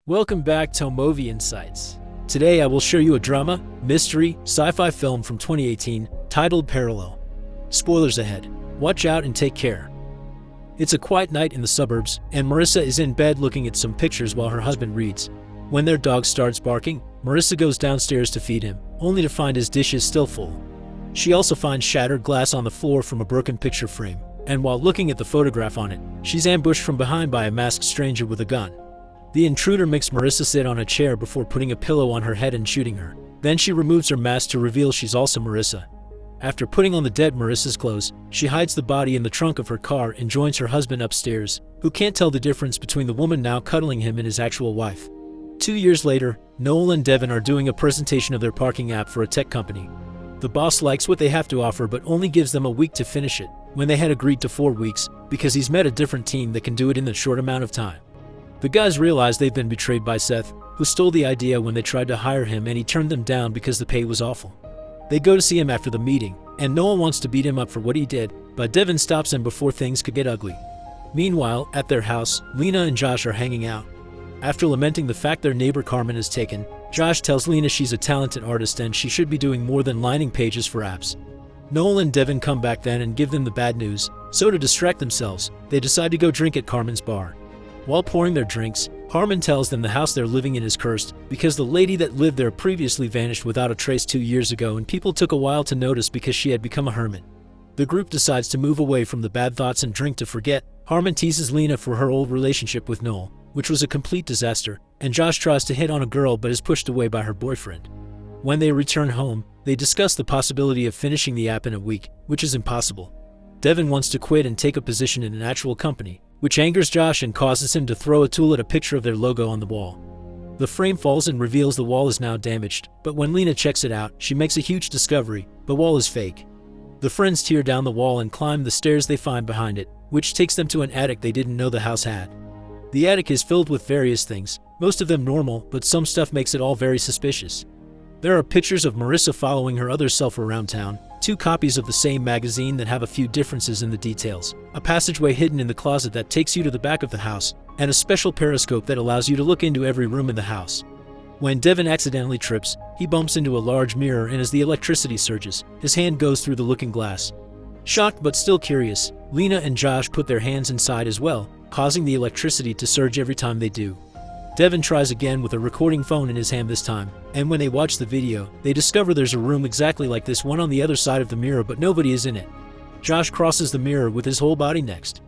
Welcome back to Movie Insights. Today I will show you a drama, mystery, sci-fi film from 2018 titled Parallel. Spoilers ahead. Watch out and take care. It's a quiet night in the suburbs, and Marissa is in bed looking at some pictures while her husband reads. When their dog starts barking, Marissa goes downstairs to feed him, only to find his dish is still full. She also finds shattered glass on the floor from a broken picture frame, and while looking at the photograph on it, she's ambushed from behind by a masked stranger with a gun. The intruder makes Marissa sit on a chair before putting a pillow on her head and shooting her. Then she removes her mask to reveal she's also Marissa. After putting on the dead Marissa's clothes, she hides the body in the trunk of her car and joins her husband upstairs, who can't tell the difference between the woman now cuddling him and his actual wife. 2 years later, Noel and Devin are doing a presentation of their parking app for a tech company. The boss likes what they have to offer but only gives them a week to finish it, when they had agreed to 4 weeks, because he's met a different team that can do it in a short amount of time. The guys realize they've been betrayed by Seth, who stole the idea when they tried to hire him, and he turned them down because the pay was awful. They go to see him after the meeting, and Noel wants to beat him up for what he did, but Devin stops him before things could get ugly. Meanwhile, at their house, Lena and Josh are hanging out. After lamenting the fact their neighbor Carmen is taken, Josh tells Lena she's a talented artist and she should be doing more than lining pages for apps. Noel and Devin come back then and give them the bad news, so to distract themselves, they decide to go drink at Carmen's bar. While pouring their drinks, Carmen tells them the house they're living in is cursed because the lady that lived there previously vanished without a trace 2 years ago, and people took a while to notice because she had become a hermit. The group decides to move away from the bad thoughts and drink to forget. Carmen teases Lena for her old relationship with Noel, which was a complete disaster, and Josh tries to hit on a girl but is pushed away by her boyfriend. When they return home, they discuss the possibility of finishing the app in a week, which is impossible. Devin wants to quit and take a position in an actual company, which angers Josh and causes him to throw a tool at a picture of their logo on the wall. The frame falls and reveals the wall is now damaged, but when Lena checks it out, she makes a huge discovery: the wall is fake. The friends tear down the wall and climb the stairs they find behind it, which takes them to an attic they didn't know the house had. The attic is filled with various things, most of them normal, but some stuff makes it all very suspicious. There are pictures of Marissa following her other self around town, 2 copies of the same magazine that have a few differences in the details, a passageway hidden in the closet that takes you to the back of the house, and a special periscope that allows you to look into every room in the house. When Devin accidentally trips, he bumps into a large mirror, and as the electricity surges, his hand goes through the looking glass. Shocked but still curious, Lena and Josh put their hands inside as well, causing the electricity to surge every time they do. Devin tries again with a recording phone in his hand this time, and when they watch the video, they discover there's a room exactly like this one on the other side of the mirror, but nobody is in it. Josh crosses the mirror with his whole body next.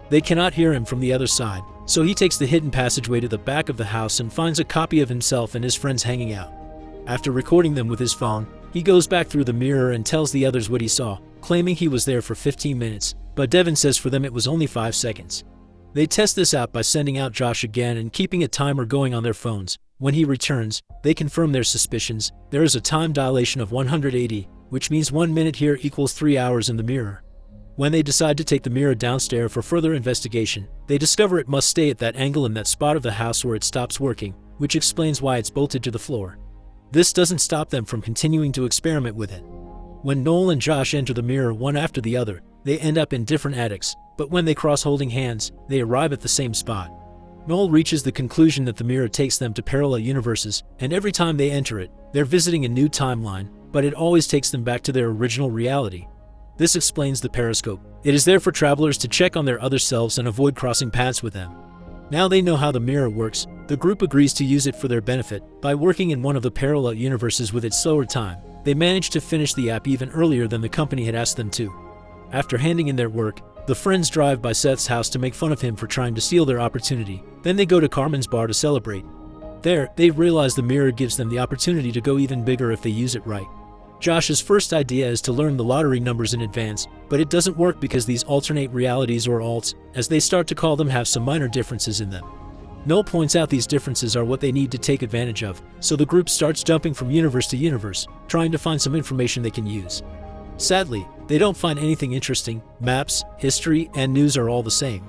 They cannot hear him from the other side, so he takes the hidden passageway to the back of the house and finds a copy of himself and his friends hanging out. After recording them with his phone, he goes back through the mirror and tells the others what he saw, claiming he was there for 15 minutes, but Devin says for them it was only 5 seconds. They test this out by sending out Josh again and keeping a timer going on their phones. When he returns, they confirm their suspicions. There is a time dilation of 180, which means 1 minute here equals 3 hours in the mirror. When they decide to take the mirror downstairs for further investigation, they discover it must stay at that angle in that spot of the house where it stops working, which explains why it's bolted to the floor. This doesn't stop them from continuing to experiment with it. When Noel and Josh enter the mirror one after the other, they end up in different attics, but when they cross holding hands, they arrive at the same spot. Noel reaches the conclusion that the mirror takes them to parallel universes, and every time they enter it, they're visiting a new timeline, but it always takes them back to their original reality. This explains the periscope. It is there for travelers to check on their other selves and avoid crossing paths with them. Now they know how the mirror works, the group agrees to use it for their benefit. By working in one of the parallel universes with its slower time, they managed to finish the app even earlier than the company had asked them to. After handing in their work, the friends drive by Seth's house to make fun of him for trying to steal their opportunity. Then they go to Carmen's bar to celebrate. There, they realize the mirror gives them the opportunity to go even bigger if they use it right. Josh's first idea is to learn the lottery numbers in advance, but it doesn't work because these alternate realities, or alts, as they start to call them, have some minor differences in them. Noel points out these differences are what they need to take advantage of, so the group starts jumping from universe to universe, trying to find some information they can use. Sadly, they don't find anything interesting. Maps, history, and news are all the same.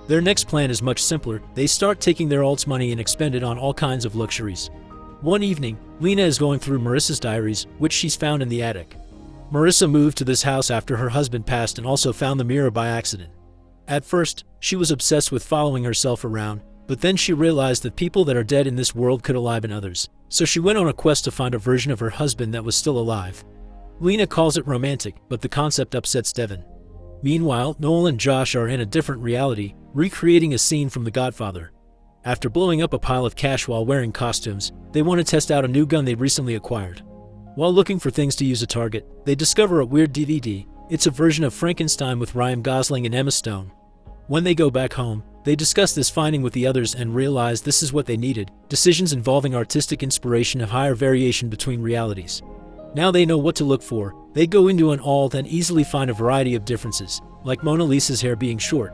Their next plan is much simpler. They start taking their alts money and expend it on all kinds of luxuries. One evening, Lena is going through Marissa's diaries, which she's found in the attic. Marissa moved to this house after her husband passed and also found the mirror by accident. At first, she was obsessed with following herself around, But then she realized that people that are dead in this world could alive in others, so she went on a quest to find a version of her husband that was still alive. Lena calls it romantic, but the concept upsets Devin. Meanwhile, Noel and Josh are in a different reality, recreating a scene from The Godfather. After blowing up a pile of cash while wearing costumes, they want to test out a new gun they recently acquired. While looking for things to use at Target, they discover a weird DVD. It's a version of Frankenstein with Ryan Gosling and Emma Stone. When they go back home, they discuss this finding with the others and realize this is what they needed: decisions involving artistic inspiration of higher variation between realities. Now they know what to look for. They go into an alt and easily find a variety of differences, like Mona Lisa's hair being short.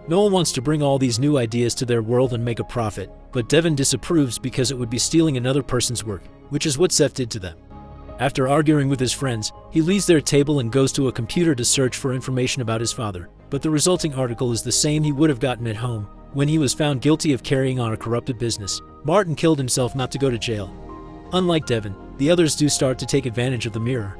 Noel wants to bring all these new ideas to their world and make a profit, but Devin disapproves because it would be stealing another person's work, which is what Seth did to them. After arguing with his friends, he leaves their table and goes to a computer to search for information about his father, but the resulting article is the same he would have gotten at home when he was found guilty of carrying on a corrupted business. Martin killed himself not to go to jail. Unlike Devin, the others do start to take advantage of the mirror.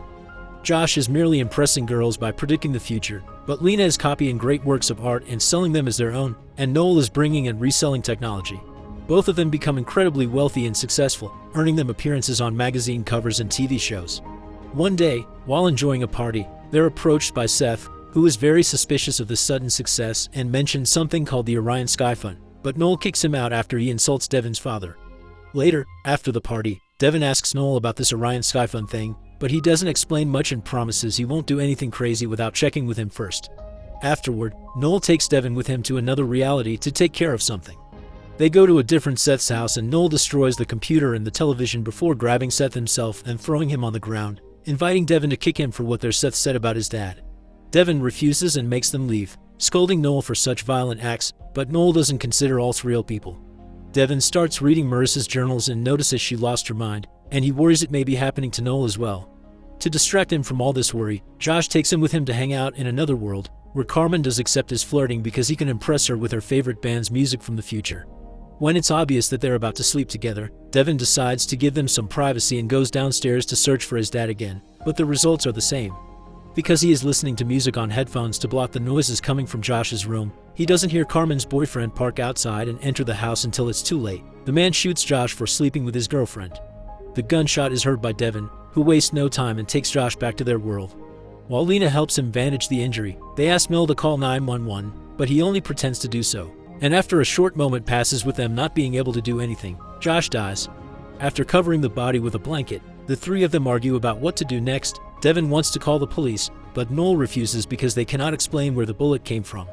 Josh is merely impressing girls by predicting the future, but Lena is copying great works of art and selling them as their own, and Noel is bringing and reselling technology. Both of them become incredibly wealthy and successful, earning them appearances on magazine covers and TV shows. One day, while enjoying a party, they're approached by Seth, who is very suspicious of the sudden success and mentions something called the Orion Sky Fund, but Noel kicks him out after he insults Devin's father. Later, after the party, Devin asks Noel about this Orion Sky Fund thing, but he doesn't explain much and promises he won't do anything crazy without checking with him first. Afterward, Noel takes Devin with him to another reality to take care of something. They go to a different Seth's house and Noel destroys the computer and the television before grabbing Seth himself and throwing him on the ground, inviting Devin to kick him for what their Seth said about his dad. Devin refuses and makes them leave, scolding Noel for such violent acts, but Noel doesn't consider alts real people. Devin starts reading Marissa's journals and notices she lost her mind, and he worries it may be happening to Noel as well. To distract him from all this worry, Josh takes him with him to hang out in another world, where Carmen does accept his flirting because he can impress her with her favorite band's music from the future. When it's obvious that they're about to sleep together, Devin decides to give them some privacy and goes downstairs to search for his dad again, but the results are the same. Because he is listening to music on headphones to block the noises coming from Josh's room, he doesn't hear Carmen's boyfriend park outside and enter the house until it's too late. The man shoots Josh for sleeping with his girlfriend. The gunshot is heard by Devin, who wastes no time and takes Josh back to their world. While Lena helps him bandage the injury, they ask Noel to call 911, but he only pretends to do so. And after a short moment passes with them not being able to do anything, Josh dies. After covering the body with a blanket, the three of them argue about what to do next. Devin wants to call the police, but Noel refuses because they cannot explain where the bullet came from.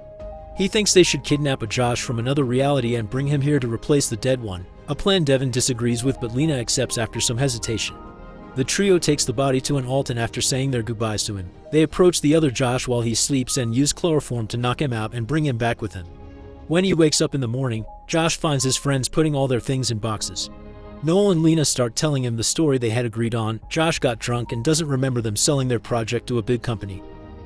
He thinks they should kidnap a Josh from another reality and bring him here to replace the dead one, a plan Devin disagrees with but Lena accepts after some hesitation. The trio takes the body to an alt and after saying their goodbyes to him, they approach the other Josh while he sleeps and use chloroform to knock him out and bring him back with him. When he wakes up in the morning, Josh finds his friends putting all their things in boxes. Noel and Lena start telling him the story they had agreed on. Josh got drunk and doesn't remember them selling their project to a big company.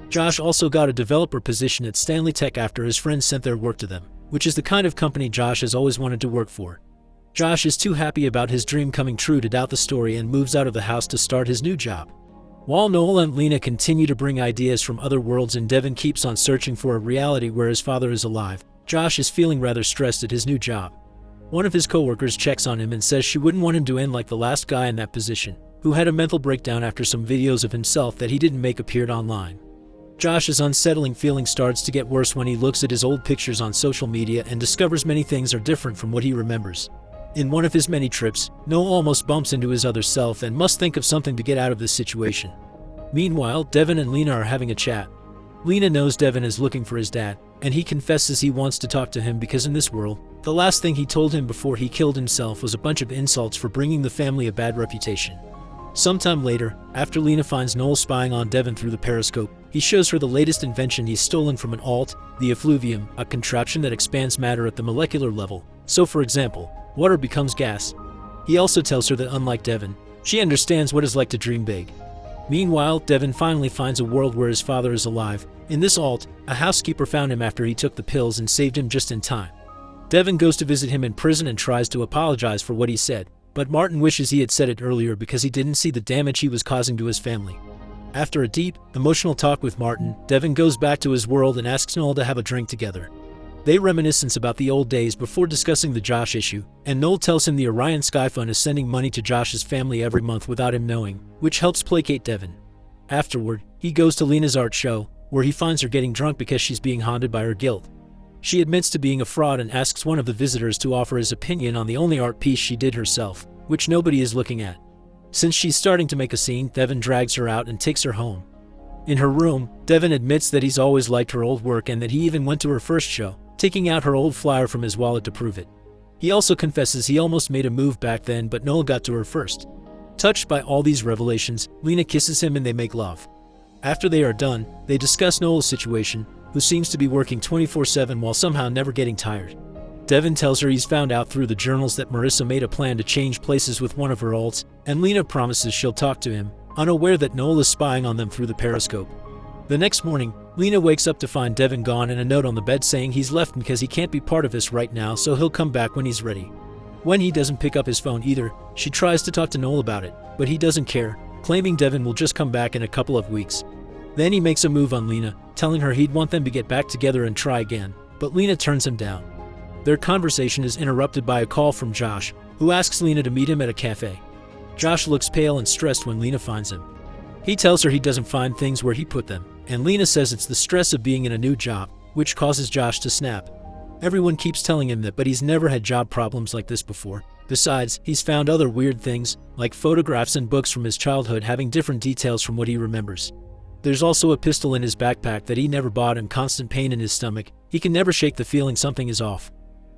Josh also got a developer position at Stanley Tech after his friends sent their work to them, which is the kind of company Josh has always wanted to work for. Josh is too happy about his dream coming true to doubt the story and moves out of the house to start his new job. While Noel and Lena continue to bring ideas from other worlds and Devin keeps on searching for a reality where his father is alive, Josh is feeling rather stressed at his new job. One of his coworkers checks on him and says she wouldn't want him to end like the last guy in that position, who had a mental breakdown after some videos of himself that he didn't make appeared online. Josh's unsettling feeling starts to get worse when he looks at his old pictures on social media and discovers many things are different from what he remembers. In one of his many trips, Noel almost bumps into his other self and must think of something to get out of this situation. Meanwhile, Devin and Lena are having a chat. Lena knows Devin is looking for his dad, and he confesses he wants to talk to him because in this world, the last thing he told him before he killed himself was a bunch of insults for bringing the family a bad reputation. Sometime later, after Lena finds Noel spying on Devin through the periscope, he shows her the latest invention he's stolen from an alt, the effluvium, a contraption that expands matter at the molecular level. So for example, water becomes gas. He also tells her that unlike Devin, she understands what it's like to dream big. Meanwhile, Devin finally finds a world where his father is alive. In this alt, a housekeeper found him after he took the pills and saved him just in time. Devin goes to visit him in prison and tries to apologize for what he said, but Martin wishes he had said it earlier because he didn't see the damage he was causing to his family. After a deep, emotional talk with Martin, Devin goes back to his world and asks Noel to have a drink together. They reminisce about the old days before discussing the Josh issue, and Noel tells him the Orion Sky Fund is sending money to Josh's family every month without him knowing, which helps placate Devin. Afterward, he goes to Lena's art show, where he finds her getting drunk because she's being haunted by her guilt. She admits to being a fraud and asks one of the visitors to offer his opinion on the only art piece she did herself, which nobody is looking at. Since she's starting to make a scene, Devin drags her out and takes her home. In her room, Devin admits that he's always liked her old work and that he even went to her first show, taking out her old flyer from his wallet to prove it. He also confesses he almost made a move back then, but Noel got to her first. Touched by all these revelations, Lena kisses him and they make love. After they are done, they discuss Noel's situation, who seems to be working 24/7 while somehow never getting tired. Devin tells her he's found out through the journals that Marissa made a plan to change places with one of her alts, and Lena promises she'll talk to him, unaware that Noel is spying on them through the periscope. The next morning, Lena wakes up to find Devin gone and a note on the bed saying he's left because he can't be part of this right now, so he'll come back when he's ready. When he doesn't pick up his phone either, she tries to talk to Noel about it, but he doesn't care, claiming Devin will just come back in a couple of weeks. Then he makes a move on Lena, telling her he'd want them to get back together and try again, but Lena turns him down. Their conversation is interrupted by a call from Josh, who asks Lena to meet him at a cafe. Josh looks pale and stressed when Lena finds him. He tells her he doesn't find things where he put them, and Lena says it's the stress of being in a new job, which causes Josh to snap. Everyone keeps telling him that, but he's never had job problems like this before. Besides, he's found other weird things, like photographs and books from his childhood having different details from what he remembers. There's also a pistol in his backpack that he never bought and constant pain in his stomach. He can never shake the feeling something is off.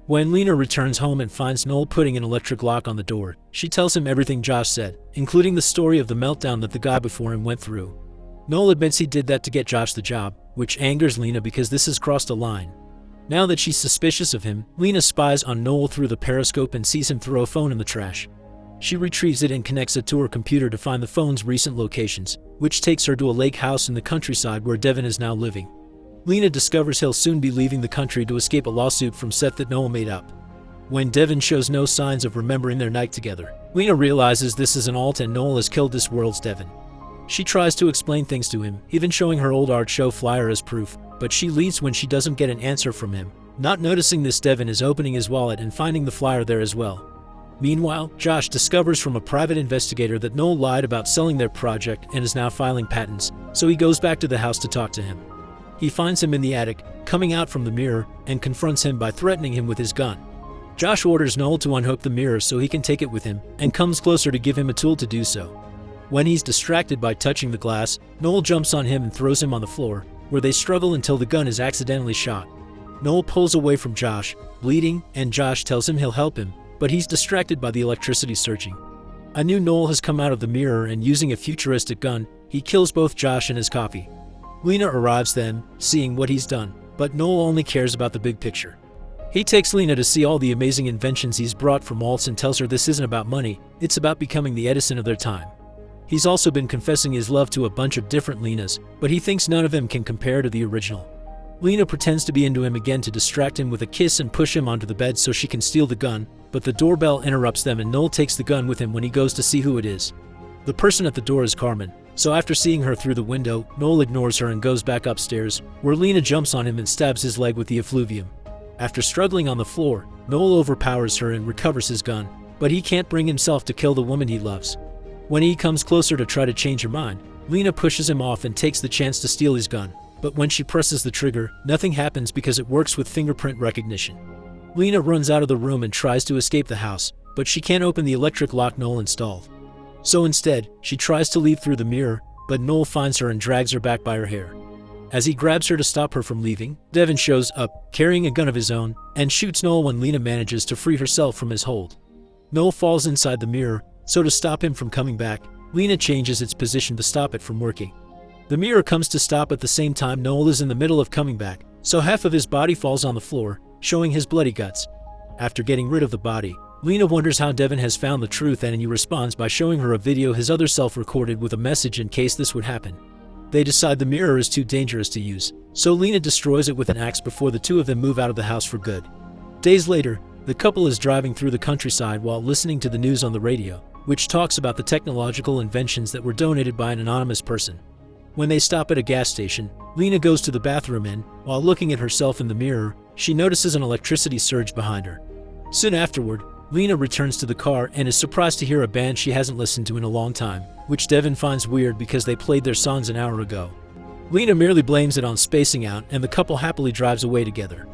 When Lena returns home and finds Noel putting an electric lock on the door, she tells him everything Josh said, including the story of the meltdown that the guy before him went through. Noel admits he did that to get Josh the job, which angers Lena because this has crossed a line. Now that she's suspicious of him, Lena spies on Noel through the periscope and sees him throw a phone in the trash. She retrieves it and connects it to her computer to find the phone's recent locations, which takes her to a lake house in the countryside where Devin is now living. Lena discovers he'll soon be leaving the country to escape a lawsuit from Seth that Noel made up. When Devin shows no signs of remembering their night together, Lena realizes this is an alt and Noel has killed this world's Devin. She tries to explain things to him, even showing her old art show flyer as proof, but she leaves when she doesn't get an answer from him. Not noticing this, Devin is opening his wallet and finding the flyer there as well. Meanwhile, Josh discovers from a private investigator that Noel lied about selling their project and is now filing patents, so he goes back to the house to talk to him. He finds him in the attic, coming out from the mirror, and confronts him by threatening him with his gun. Josh orders Noel to unhook the mirror so he can take it with him, and comes closer to give him a tool to do so. When he's distracted by touching the glass, Noel jumps on him and throws him on the floor, where they struggle until the gun is accidentally shot. Noel pulls away from Josh, bleeding, and Josh tells him he'll help him, but he's distracted by the electricity surging. A new Noel has come out of the mirror, and using a futuristic gun, he kills both Josh and his copy. Lena arrives then, seeing what he's done, but Noel only cares about the big picture. He takes Lena to see all the amazing inventions he's brought from alts and tells her this isn't about money, it's about becoming the Edison of their time. He's also been confessing his love to a bunch of different Lenas, but he thinks none of them can compare to the original. Lena pretends to be into him again to distract him with a kiss and push him onto the bed so she can steal the gun, but the doorbell interrupts them and Noel takes the gun with him when he goes to see who it is. The person at the door is Carmen, so after seeing her through the window, Noel ignores her and goes back upstairs, where Lena jumps on him and stabs his leg with the effluvium. After struggling on the floor, Noel overpowers her and recovers his gun, but he can't bring himself to kill the woman he loves. When he comes closer to try to change her mind, Lena pushes him off and takes the chance to steal his gun, but when she presses the trigger, nothing happens because it works with fingerprint recognition. Lena runs out of the room and tries to escape the house, but she can't open the electric lock Noel installed. So instead, she tries to leave through the mirror, but Noel finds her and drags her back by her hair. As he grabs her to stop her from leaving, Devin shows up, carrying a gun of his own, and shoots Noel when Lena manages to free herself from his hold. Noel falls inside the mirror, so to stop him from coming back, Lena changes its position to stop it from working. The mirror comes to stop at the same time Noel is in the middle of coming back, so half of his body falls on the floor, showing his bloody guts. After getting rid of the body, Lena wonders how Devin has found the truth, and he responds by showing her a video his other self recorded with a message in case this would happen. They decide the mirror is too dangerous to use, so Lena destroys it with an axe before the two of them move out of the house for good. Days later, the couple is driving through the countryside while listening to the news on the radio, which talks about the technological inventions that were donated by an anonymous person. When they stop at a gas station, Lena goes to the bathroom and, while looking at herself in the mirror, she notices an electricity surge behind her. Soon afterward, Lena returns to the car and is surprised to hear a band she hasn't listened to in a long time, which Devon finds weird because they played their songs an hour ago. Lena merely blames it on spacing out and the couple happily drives away together.